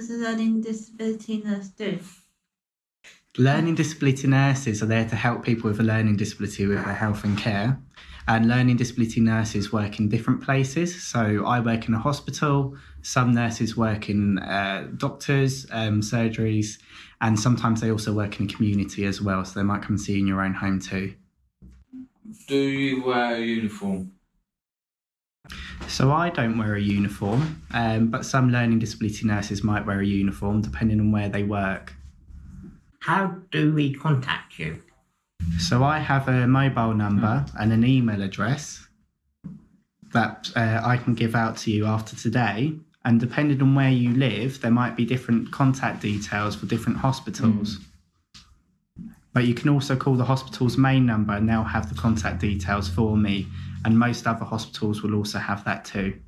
does a learning disability nurse do? Learning disability nurses are there to help people with a learning disability with their health and care. And learning disability nurses work in different places. So I work in a hospital, some nurses work in doctors, surgeries, and sometimes they also work in a community as well. So they might come see you in your own home too. Do you wear a uniform? So I don't wear a uniform, but some learning disability nurses might wear a uniform depending on where they work. How do we contact you? So I have a mobile number and an email address that I can give out to you after today. And depending on where you live, there might be different contact details for different hospitals. But you can also call the hospital's main number and they'll have the contact details for me. And most other hospitals will also have that too.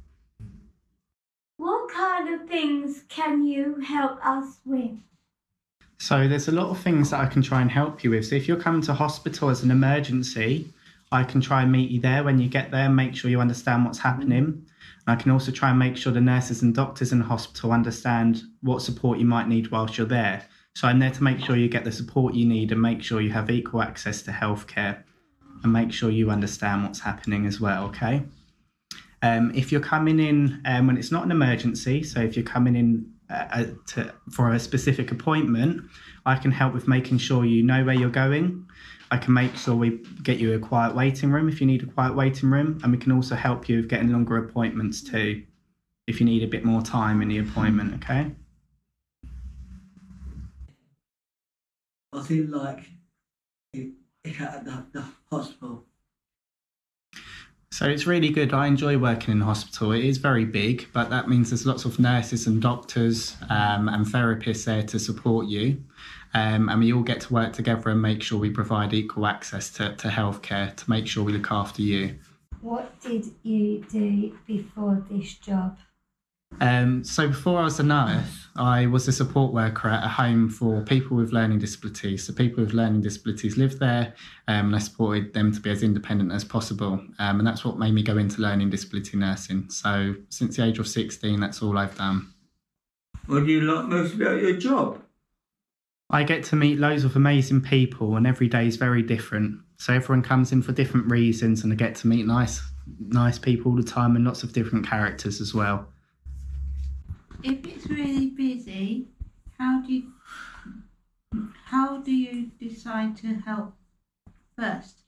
What kind of things can you help us with? So there's a lot of things that I can try and help you with. So if you're coming to hospital as an emergency, I can try and meet you there when you get there and make sure you understand what's happening. And I can also try and make sure the nurses and doctors in the hospital understand what support you might need whilst you're there. So I'm there to make sure you get the support you need and make sure you have equal access to healthcare and make sure you understand what's happening as well, okay? If you're coming in when it's not an emergency, so if you're coming in for a specific appointment, I can help with making sure you know where you're going. I can make sure we get you a quiet waiting room if you need a quiet waiting room, and we can also help you with getting longer appointments too if you need a bit more time in the appointment, okay? I feel like it's at the hospital. So it's really good. I enjoy working in the hospital. It is very big, but that means there's lots of nurses and doctors and therapists there to support you. And we all get to work together and make sure we provide equal access to healthcare to make sure we look after you. What did you do before this job? So before I was a nurse, I was a support worker at a home for people with learning disabilities. So people with learning disabilities lived there and I supported them to be as independent as possible. And that's what made me go into learning disability nursing. So since the age of 16, that's all I've done. What do you like most about your job? I get to meet loads of amazing people and every day is very different. So everyone comes in for different reasons and I get to meet nice people all the time and lots of different characters as well. If it's really busy, how do you decide to help first?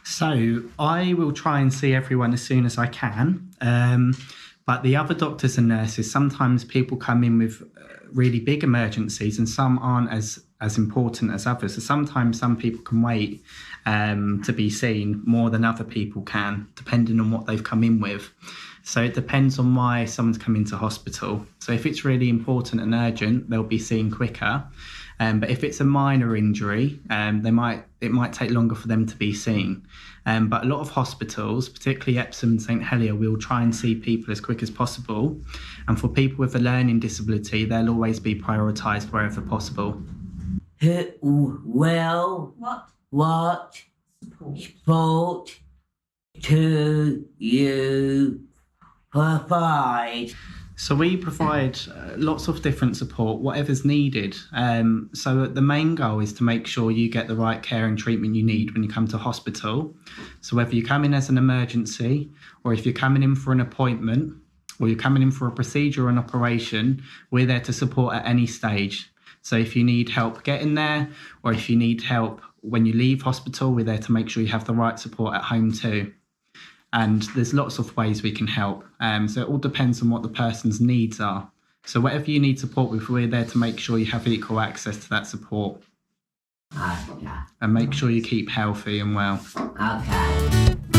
So I will try and see everyone as soon as I can. But the other doctors and nurses, sometimes people come in with really big emergencies and some aren't as important as others. So sometimes some people can wait to be seen more than other people can, depending on what they've come in with. So it depends on why someone's come into hospital. So if it's really important and urgent, they'll be seen quicker. But if it's a minor injury, it might take longer for them to be seen. But a lot of hospitals, particularly Epsom and St Helier, will try and see people as quick as possible. And for people with a learning disability, they'll always be prioritised wherever possible. What support do you provide? So we provide lots of different support, whatever's needed. So the main goal is to make sure you get the right care and treatment you need when you come to hospital. So whether you come in as an emergency or if you're coming in for an appointment or you're coming in for a procedure or an operation, we're there to support at any stage. So if you need help getting there or if you need help when you leave hospital, we're there to make sure you have the right support at home too. And there's lots of ways we can help. So it all depends on what the person's needs are. So whatever you need support with, we're there to make sure you have equal access to that support. Okay. And make sure you keep healthy and well. Okay.